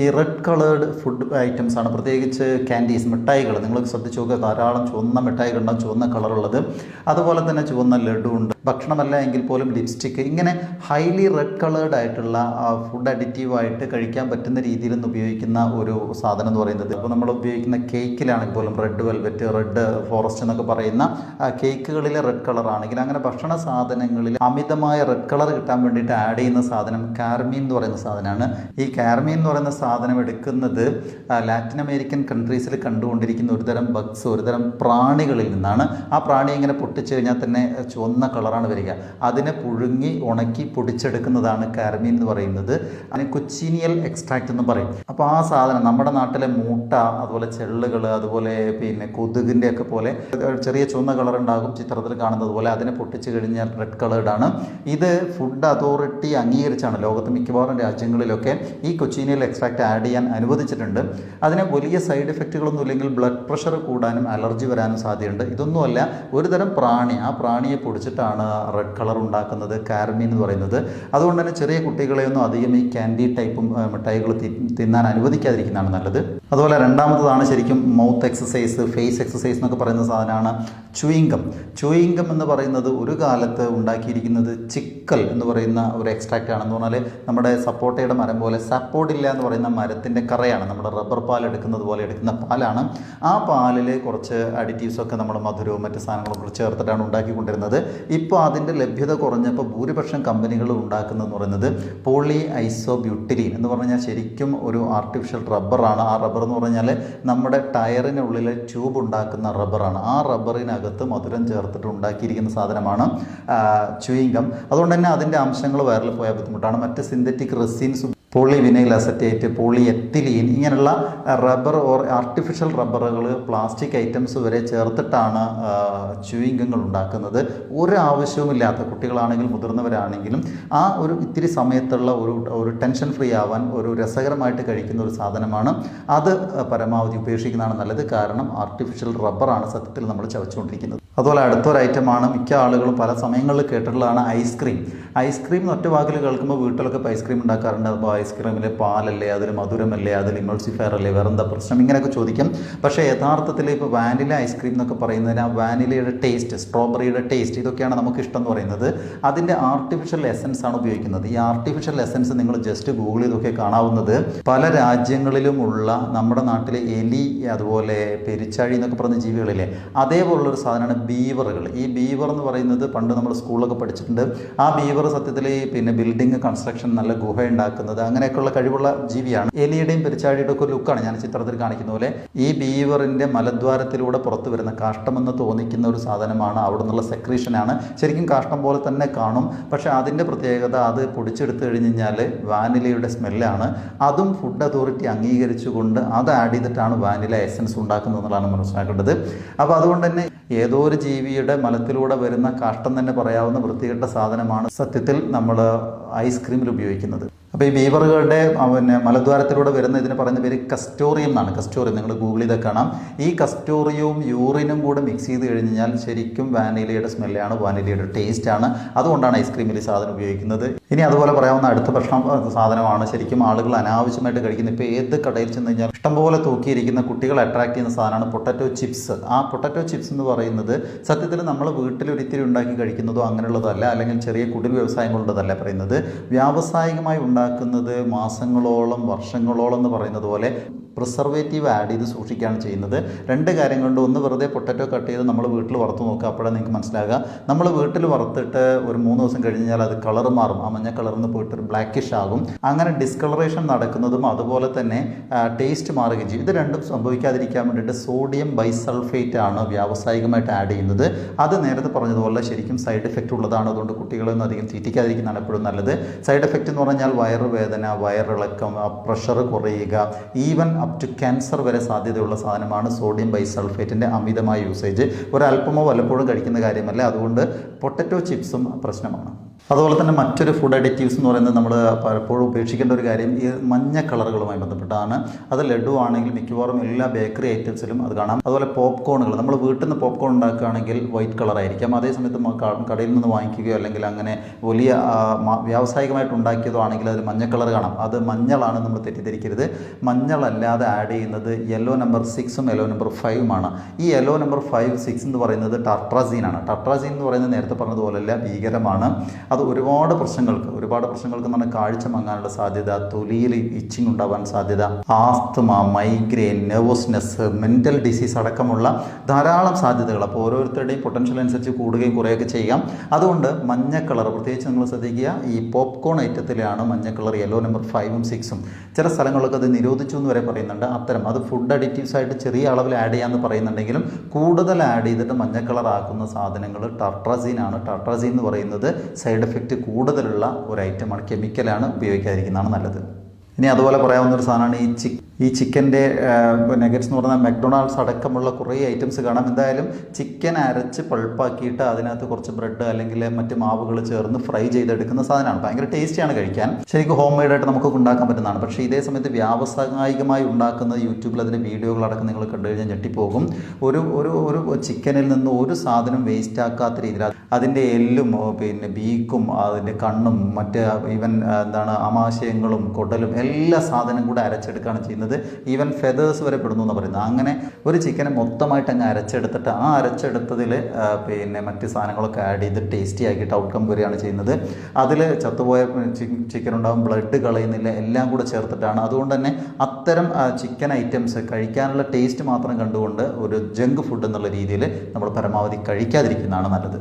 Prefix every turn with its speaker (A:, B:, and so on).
A: ഈ red coloured food items ആണ്, പ്രത്യേകിച്ച് ക്യാൻഡീസ്, മിഠായികൾ. നിങ്ങൾ ശ്രദ്ധിച്ച് നോക്കുക, ധാരാളം ചുവന്ന മിഠായികളുണ്ടാകും, ചുവന്ന കളറുള്ളത്. അതുപോലെ തന്നെ ചുവന്ന ലഡു ഉണ്ട്. ഭക്ഷണമല്ല എങ്കിൽ പോലും ലിപ്സ്റ്റിക്ക്, ഇങ്ങനെ ഹൈലി റെഡ് കളേർഡ് ആയിട്ടുള്ള ഫുഡ് അഡിറ്റീവായിട്ട് കഴിക്കാൻ പറ്റുന്ന രീതിയിൽ നിന്ന് ഉപയോഗിക്കുന്ന ഒരു സാധനം എന്ന് പറയുന്നത്, ഇപ്പോൾ നമ്മൾ ഉപയോഗിക്കുന്ന കേക്കിലാണെങ്കിൽ പോലും റെഡ് വെൽവെറ്റ്, റെഡ് ഫോറസ്റ്റ് എന്നൊക്കെ പറയുന്ന കേക്കുകളിലെ റെഡ് കളർ ആണെങ്കിൽ, അങ്ങനെ ഭക്ഷണ സാധനങ്ങളിൽ അമിതമായ റെഡ് കളർ കിട്ടാൻ വേണ്ടിയിട്ട് ആഡ് ചെയ്യുന്ന സാധനം കാർമീൻ എന്ന് പറയുന്ന സാധനമാണ്. ഈ കാർമീൻ എന്ന് പറയുന്ന സാധനം എടുക്കുന്നത് ലാറ്റിൻ അമേരിക്കൻ കൺട്രീസിൽ കണ്ടുകൊണ്ടിരിക്കുന്ന ഒരുതരം ബഗ്സ്, ഒരുതരം പ്രാണികളിൽ നിന്നാണ്. ആ പ്രാണി ഇങ്ങനെ പൊട്ടിച്ചു കഴിഞ്ഞാൽ തന്നെ ചുവന്ന കളറാണ് വരിക. അതിനെ പുഴുങ്ങി ഉണക്കി പൊടിച്ചെടുക്കുന്നതാണ് കാർമീൻ എന്ന് പറയുന്നത്. അതിന് കൊച്ചിനിയൽ എക്സ്ട്രാക്റ്റ് എന്ന് പറയും. അപ്പോൾ ആ സാധനം നമ്മുടെ നാട്ടിലെ മൂട്ട, അതുപോലെ ചെള്ളുകൾ, അതുപോലെ പിന്നെ കൊതുകിൻ്റെ ഒക്കെ പോലെ ചെറിയ ചുവന്ന കളർ ഉണ്ടാകും ചിത്രത്തിൽ കാണുന്നത് പോലെ, അതിനെ പൊട്ടിച്ചു കഴിഞ്ഞാൽ റെഡ് കളേർഡാണ്. ഇത് ഫുഡ് അതോറിറ്റി അംഗീകരിച്ചാണ് ലോകത്ത് മിക്കവാറും രാജ്യങ്ങളിലൊക്കെ ഈ കൊച്ചിനിയൽ എക്സ്ട്രാക്റ്റ് ആഡ് ചെയ്യാൻ അനുവദിച്ചിട്ടുണ്ട്. അതിന് വലിയ സൈഡ് എഫക്റ്റുകളൊന്നും ഇല്ലെങ്കിൽ ബ്ലഡ് പ്രഷർ കൂടാനും അലർജി വരാനും സാധ്യതയുണ്ട്. ഇതൊന്നുമല്ല, ഒരുതരം പ്രാണി, ആ പ്രാണിയെ പൊടിച്ചിട്ടാണ് റെഡ് കളർ ഉണ്ടാക്കുന്നത് കാർമീൻ എന്ന് പറയുന്നത്. അതുകൊണ്ട് തന്നെ ചെറിയ കുട്ടികളെയൊന്നും അധികം ഈ ക്യാൻഡി ടൈപ്പും മിഠായികൾ തിന്നാൻ അനുവദിക്കാതിരിക്കുന്നതാണ് നല്ലത്. അതുപോലെ രണ്ടാമത്തതാണ് ശരിക്കും മൗത്ത് എക്സസൈസ്, ഫേസ് എക്സസൈസ് എന്നൊക്കെ പറയുന്ന സാധനമാണ് ചൂയിങ്കം. ചൂയിങ്കം എന്ന് പറയുന്നത് ഒരു കാലത്ത് ഉണ്ടാക്കിയിരിക്കുന്നത് ചിക്കൽ എന്ന് പറയുന്ന ഒരു എക്സ്ട്രാക്റ്റ് ആണെന്ന് പറഞ്ഞാൽ, നമ്മുടെ സപ്പോട്ടയുടെ മരം പോലെ സപ്പോർട്ടില്ല എന്ന് പറയുന്ന മരത്തിൻ്റെ കറയാണ്, നമ്മുടെ റബ്ബർ പാൽ എടുക്കുന്നത് പോലെ എടുക്കുന്ന പാലാണ്. ആ പാലിൽ കുറച്ച് അഡിറ്റീവ്സൊക്കെ നമ്മൾ മധുരവും മറ്റ് സാധനങ്ങളൊക്കെ ചേർത്തിട്ടാണ് ഉണ്ടാക്കിക്കൊണ്ടിരുന്നത്. ഇപ്പോൾ അതിൻ്റെ ലഭ്യത കുറഞ്ഞപ്പോൾ ഭൂരിപക്ഷം കമ്പനികളും ഉണ്ടാക്കുന്നതെന്ന് പറയുന്നത് പോളി ഐസോബ്യൂട്ടിലീൻ എന്ന് പറഞ്ഞാൽ ശരിക്കും ഒരു ആർട്ടിഫിഷ്യൽ റബ്ബറാണ്. ആ റബ്ബർ എന്ന് പറഞ്ഞാൽ നമ്മുടെ ടയറിനുള്ളിൽ ട്യൂബ് ഉണ്ടാക്കുന്ന റബ്ബറാണ്. ആ റബ്ബറിനകത്ത് മധുരം ചേർത്തിട്ട് ഉണ്ടാക്കിയിരിക്കുന്ന സാധനമാണ് ചൂയിങ്കം. അതുകൊണ്ട് തന്നെ അതിൻ്റെ അംശങ്ങൾ വയറിൽ പോയാൽ ബുദ്ധിമുട്ടാണ്. മറ്റ് synthetic resins, polyvinyl acetate, poly ethylene, ഇങ്ങനെയുള്ള റബ്ബർ ഓർ ആർട്ടിഫിഷ്യൽ റബ്ബറുകൾ, പ്ലാസ്റ്റിക് ഐറ്റംസ് വരെ ചേർത്തിട്ടാണ് ച്യൂയിംഗങ്ങൾ ഉണ്ടാക്കുന്നത്. ഒരാവശ്യവുമില്ലാത്ത, കുട്ടികളാണെങ്കിലും മുതിർന്നവരാണെങ്കിലും ആ ഒരു ഇത്തിരി സമയത്തുള്ള ഒരു ടെൻഷൻ ഫ്രീ ആവാൻ ഒരു രസകരമായിട്ട് കഴിക്കുന്ന ഒരു സാധനമാണ്. അത് പരമാവധി ഉപേക്ഷിക്കുന്നതാണ് നല്ലത്. കാരണം ആർട്ടിഫിഷ്യൽ റബ്ബറാണ് സത്യത്തിൽ നമ്മൾ ചവച്ചുകൊണ്ടിരിക്കുന്നത്. അതുപോലെ അടുത്തൊരു ഐറ്റമാണ് മിക്ക ആളുകളും പല സമയങ്ങളിൽ കേട്ടിട്ടുള്ളതാണ് ഐസ്ക്രീം. ഐസ്ക്രീം ഒറ്റ വാക്കിൽ കേൾക്കുമ്പോൾ വീട്ടിലൊക്കെ ഇപ്പോൾ ഐസ്ക്രീം ഉണ്ടാക്കാറുണ്ട്. അപ്പോൾ ഐസ്ക്രീമിൽ പാലല്ലേ, അതിൽ മധുരമല്ലേ, അതിൽ ഇമൾസിഫയർ അല്ലേ, വേറെ എന്താ പ്രശ്നം, ഇങ്ങനെയൊക്കെ ചോദിക്കും. പക്ഷേ യഥാർത്ഥത്തിൽ ഇപ്പോൾ വാനില ഐസ്ക്രീം എന്നൊക്കെ പറയുന്നതിന് ആ വാനിലയുടെ ടേസ്റ്റ്, സ്ട്രോബെറിയുടെ ടേസ്റ്റ്, ഇതൊക്കെയാണ് നമുക്ക് ഇഷ്ടം എന്ന് പറയുന്നത്. അതിൻ്റെ ആർട്ടിഫിഷ്യൽ എസൻസ് ആണ് ഉപയോഗിക്കുന്നത്. ഈ ആർട്ടിഫിഷ്യൽ എസൻസ് നിങ്ങൾ ജസ്റ്റ് ഗൂഗിൾ ചെയ്തൊക്കെ കാണാവുന്നത് പല രാജ്യങ്ങളിലുമുള്ള നമ്മുടെ നാട്ടിലെ എലി, അതുപോലെ പെരിച്ചാഴി എന്നൊക്കെ പറയുന്ന ജീവികളില്ലേ, അതേപോലുള്ളൊരു സാധനമാണ് ബീവറുകൾ. ഈ ബീവർ എന്ന് പറയുന്നത് പണ്ട് നമ്മൾ സ്കൂളിലൊക്കെ പഠിച്ചിട്ടുണ്ട്. ആ ബീവർ സത്യത്തിൽ പിന്നെ ബിൽഡിംഗ് കൺസ്ട്രക്ഷൻ, നല്ല ഗുഹ ഉണ്ടാക്കുന്നത്, അങ്ങനെയൊക്കെയുള്ള കഴിവുള്ള ജീവിയാണ്. എലിയുടെയും പെരിച്ചാഴിയുടെ ഒക്കെ ഒരു ലുക്കാണ് ഞാൻ ചിത്രത്തിൽ കാണിക്കുന്ന പോലെ. ഈ ബീവറിൻ്റെ മലദ്വാരത്തിലൂടെ പുറത്തു വരുന്ന കാഷ്ടമെന്ന് തോന്നിക്കുന്ന ഒരു സാധനമാണ്. അവിടെ നിന്നുള്ള സെക്രീഷനാണ്. ശരിക്കും കാഷ്ടം പോലെ തന്നെ കാണും. പക്ഷേ അതിൻ്റെ പ്രത്യേകത, അത് പൊടിച്ചെടുത്ത് കഴിഞ്ഞ് കഴിഞ്ഞാൽ വാനിലയുടെ സ്മെല്ലാണ്. അതും ഫുഡ് അതോറിറ്റി അംഗീകരിച്ചുകൊണ്ട് അത് ആഡ് ചെയ്തിട്ടാണ് വാനില എസൻസ് ഉണ്ടാക്കുന്നത് എന്നുള്ളതാണ് മനസ്സിലാക്കേണ്ടത്. അപ്പോൾ അതുകൊണ്ട് തന്നെ ഏതോ ഒരു ജീവിയുടെ മലത്തിലൂടെ വരുന്ന കാഷ്ടം തന്നെ പറയാവുന്ന വൃത്തികെട്ട സാധനമാണ് സത്യത്തിൽ നമ്മൾ ഐസ്ക്രീമിൽ ഉപയോഗിക്കുന്നത്. അപ്പോൾ ഈ ബീവറുകളുടെ പിന്നെ മലദ്വാരത്തിലൂടെ വരുന്ന ഇതിന് പറയുന്ന പേര് കസ്റ്റോറിയം എന്നാണ്. കസ്റ്റോറിയം നിങ്ങൾ ഗൂഗിൾ ചെയ്താൽ കാണാം. ഈ കസ്റ്റോറിയവും യൂറിനും കൂടെ മിക്സ് ചെയ്ത് കഴിഞ്ഞാൽ ശരിക്കും വാനിലയുടെ സ്മെല്ലാണ്, വാനിലയുടെ ടേസ്റ്റാണ്. അതുകൊണ്ടാണ് ഐസ്ക്രീമിൽ ഈ സാധനം ഉപയോഗിക്കുന്നത്. ഇനി അതുപോലെ പറയാവുന്ന അടുത്ത ഭക്ഷണം സാധനമാണ് ശരിക്കും ആളുകൾ അനാവശ്യമായിട്ട് കഴിക്കുന്നത്. ഇപ്പോൾ ഏത് കടയിൽ ചെന്ന് കഴിഞ്ഞാൽ ഇഷ്ടംപോലെ തൂക്കിയിരിക്കുന്ന, കുട്ടികളെ അട്രാക്ട് ചെയ്യുന്ന സാധനമാണ് പൊട്ടറ്റോ ചിപ്സ്. ആ പൊട്ടറ്റോ ചിപ്സ് എന്ന് പറയുന്നത് സത്യത്തിൽ നമ്മൾ വീട്ടിൽ ഒരിത്തിരി ഉണ്ടാക്കി കഴിക്കുന്നതോ അങ്ങനെയുള്ളതോ അല്ല, അല്ലെങ്കിൽ ചെറിയ കുടിൽ വ്യവസായങ്ങളുള്ളതല്ല പറയുന്നത്. വ്യാവസായികമായി ഉണ്ടാക്കുന്നത് മാസങ്ങളോളം, വർഷങ്ങളോളം എന്ന് പറയുന്നത് പോലെ പ്രിസർവേറ്റീവ് ആഡ് ചെയ്ത് സൂക്ഷിക്കുകയാണ് ചെയ്യുന്നത്. രണ്ട് കാര്യം കൊണ്ട്, ഒന്ന് വെറുതെ പൊട്ടറ്റോ കട്ട് ചെയ്ത് നമ്മൾ വീട്ടിൽ വറുത്ത് നോക്കുക, അപ്പോഴാണ് നിങ്ങൾക്ക് മനസ്സിലാകുക. നമ്മൾ വീട്ടിൽ വറുത്തിട്ട് ഒരു 3 ദിവസം കഴിഞ്ഞാൽ അത് കളർ മാറും. ആ മഞ്ഞ കളറിൽ നിന്ന് പോയിട്ട് ഒരു ബ്ലാക്കിഷ് ആകും. അങ്ങനെ ഡിസ്കളറേഷൻ നടക്കുന്നതും അതുപോലെ തന്നെ ടേസ്റ്റ് മാറുകയും ചെയ്യും. ഇത് രണ്ടും സംഭവിക്കാതിരിക്കാൻ വേണ്ടിയിട്ട് സോഡിയം ബൈസൾഫേറ്റ് ആണ് വ്യാവസായികമായിട്ട് ആഡ് ചെയ്യുന്നത്. അത് നേരത്തെ പറഞ്ഞതുപോലെ ശരിക്കും സൈഡ് എഫക്റ്റ് ഉള്ളതാണ്. അതുകൊണ്ട് കുട്ടികളൊന്നും അധികം തീറ്റിക്കാതിരിക്കുന്നതാണ് എപ്പോഴും നല്ലത്. സൈഡ് എഫക്റ്റ് എന്ന് പറഞ്ഞാൽ വയറുവേദന, വയറിളക്കം, പ്രഷർ കുറയുക, ഈവൻ അപ് ടു ക്യാൻസർ വരെ സാധ്യതയുള്ള സാധനമാണ് സോഡിയം ബൈസൾഫേറ്റിൻ്റെ അമിതമായ യൂസേജ്. ഒരല്പമോ വല്ലപ്പോഴും കഴിക്കുന്ന കാര്യമല്ല. അതുകൊണ്ട് പൊട്ടറ്റോ ചിപ്സും പ്രശ്നമാണ്. അതുപോലെ തന്നെ മറ്റൊരു ഫുഡ് അഡിറ്റീവ്സ് എന്ന് പറയുന്നത് നമ്മൾ പലപ്പോഴും ഉപേക്ഷിക്കേണ്ട ഒരു കാര്യം ഈ മഞ്ഞ കളറുകളുമായി ബന്ധപ്പെട്ടാണ്. അത് ലഡു ആണെങ്കിൽ മിക്കവാറും എല്ലാ ബേക്കറി ഐറ്റംസിലും അത് കാണാം. അതുപോലെ പോപ്കോണുകൾ, നമ്മൾ വീട്ടിൽ നിന്ന് പോപ്കോൺ ഉണ്ടാക്കുകയാണെങ്കിൽ വൈറ്റ് കളറായിരിക്കാം. അതേസമയത്ത് കടയിൽ നിന്ന് വാങ്ങിക്കുകയോ അല്ലെങ്കിൽ അങ്ങനെ വലിയ വ്യാവസായികമായിട്ട് ഉണ്ടാക്കിയതോ ആണെങ്കിൽ അതിൽ മഞ്ഞ കളർ കാണാം. അത് മഞ്ഞളാണ്, നമ്മൾ തെറ്റിദ്ധരിക്കരുത്. മഞ്ഞളല്ലാതെ ആഡ് ചെയ്യുന്നത് യെല്ലോ നമ്പർ 6ഉം യെല്ലോ നമ്പർ 5ഉമാണ്. ഈ യെല്ലോ നമ്പർ 5, 6 എന്ന് പറയുന്നത് ടാർട്രാസീനാണ്. ടാർട്രാസീൻ എന്ന് പറയുന്നത് നേരത്തെ പറഞ്ഞതുപോലെയല്ല, ഭീകരമാണ്. അത് ഒരുപാട് പ്രശ്നങ്ങൾക്ക് എന്ന് പറഞ്ഞാൽ കാഴ്ച മങ്ങാനുള്ള സാധ്യത, തൊലിയിൽ ഇച്ചിങ് ഉണ്ടാവാൻ സാധ്യത, asthma, migraine, nervousness, mental disease അടക്കമുള്ള ധാരാളം സാധ്യതകൾ. അപ്പോൾ ഓരോരുത്തരുടെയും പൊട്ടൻഷ്യൽ അനുസരിച്ച് കൂടുകയും കുറയുകയൊക്കെ ചെയ്യാം. അതുകൊണ്ട് മഞ്ഞ കളർ പ്രത്യേകിച്ച് നിങ്ങൾ ശ്രദ്ധിക്കുക. ഈ പോപ്കോൺ ഐറ്റത്തിലാണ് മഞ്ഞ കളർ യെല്ലോ നമ്പർ 5ഉം 6ഉം. ചില സ്ഥലങ്ങളിലൊക്കെ അത് നിരോധിച്ചു എന്ന് വരെ പറയുന്നുണ്ട്. അത് ഫുഡ് അഡിറ്റീവ്സ് ആയിട്ട് ചെറിയ അളവിൽ ആഡ് ചെയ്യാമെന്ന് പറയുന്നുണ്ടെങ്കിലും കൂടുതൽ ആഡ് ചെയ്തിട്ട് മഞ്ഞ കളർ ആക്കുന്ന സാധനങ്ങൾ ടാർട്രാസീനാണ്. ടാർട്രാസീൻ എന്ന് പറയുന്നത് സൈഡ് എഫക്റ്റ് കൂടുതലുള്ള ഒരു ഐറ്റമാണ്, കെമിക്കലാണ്. ഉപയോഗിക്കാതിരിക്കുന്നതാണ് നല്ലത്. ഇനി അതുപോലെ പറയാവുന്ന ഒരു സാധനമാണ് ഈ ചിക്കൻ്റെ നെഗറ്റ്സ് എന്ന് പറഞ്ഞാൽ മക്ഡൊണാൾഡ്സ് അടക്കമുള്ള കുറേ ഐറ്റംസ് കാണാം. എന്തായാലും ചിക്കൻ അരച്ച് പൾപ്പാക്കിയിട്ട് അതിനകത്ത് കുറച്ച് ബ്രെഡ് അല്ലെങ്കിൽ മറ്റ് മാവുകൾ ചേർന്ന് ഫ്രൈ ചെയ്തെടുക്കുന്ന സാധനമാണ്. ഭയങ്കര ടേസ്റ്റിയാണ് കഴിക്കാൻ. ശരിക്കും ഹോം മെയ്ഡായിട്ട് നമുക്കൊക്കെ ഉണ്ടാക്കാൻ പറ്റുന്നതാണ്. പക്ഷേ ഇതേ സമയത്ത് വ്യാവസായികമായി ഉണ്ടാക്കുന്ന യൂട്യൂബിൽ അതിൻ്റെ വീഡിയോകളടക്കം നിങ്ങൾ കണ്ടു കഴിഞ്ഞാൽ ഞെട്ടിപ്പോകും. ഒരു ചിക്കനിൽ നിന്ന് ഒരു സാധനം വേസ്റ്റ് ആക്കാത്ത രീതിയിൽ അതിൻ്റെ എല്ലും പിന്നെ ബീക്കും അതിൻ്റെ കണ്ണും മറ്റ് ഈവൻ ആമാശയങ്ങളും കുടലും എല്ലാ സാധനം കൂടെ അരച്ചെടുക്കുകയാണ് ചെയ്യുന്നത്. ഈവൻ ഫെതേഴ്സ് വരെ പെടുന്നു എന്ന് പറയുന്നത്. അങ്ങനെ ഒരു ചിക്കനെ മൊത്തമായിട്ട് അങ്ങ് അരച്ചെടുത്തിട്ട് ആ അരച്ചെടുത്തതിൽ പിന്നെ മറ്റ് സാധനങ്ങളൊക്കെ ആഡ് ചെയ്ത് ടേസ്റ്റി ആക്കിയിട്ട് ഔട്ട്കം വരികയാണ് ചെയ്യുന്നത്. അതിൽ ചത്തുപോയ ചിക്കൻ ഉണ്ടാകും, ബ്ലഡ് കളയുന്നില്ല, എല്ലാം കൂടെ ചേർത്തിട്ടാണ്. അതുകൊണ്ട് തന്നെ അത്തരം ചിക്കൻ ഐറ്റംസ് കഴിക്കാനുള്ള ടേസ്റ്റ് മാത്രം കണ്ടുകൊണ്ട് ഒരു ജങ്ക് ഫുഡ് എന്നുള്ള രീതിയിൽ നമ്മൾ പരമാവധി കഴിക്കാതിരിക്കുന്നതാണ് നല്ലത്.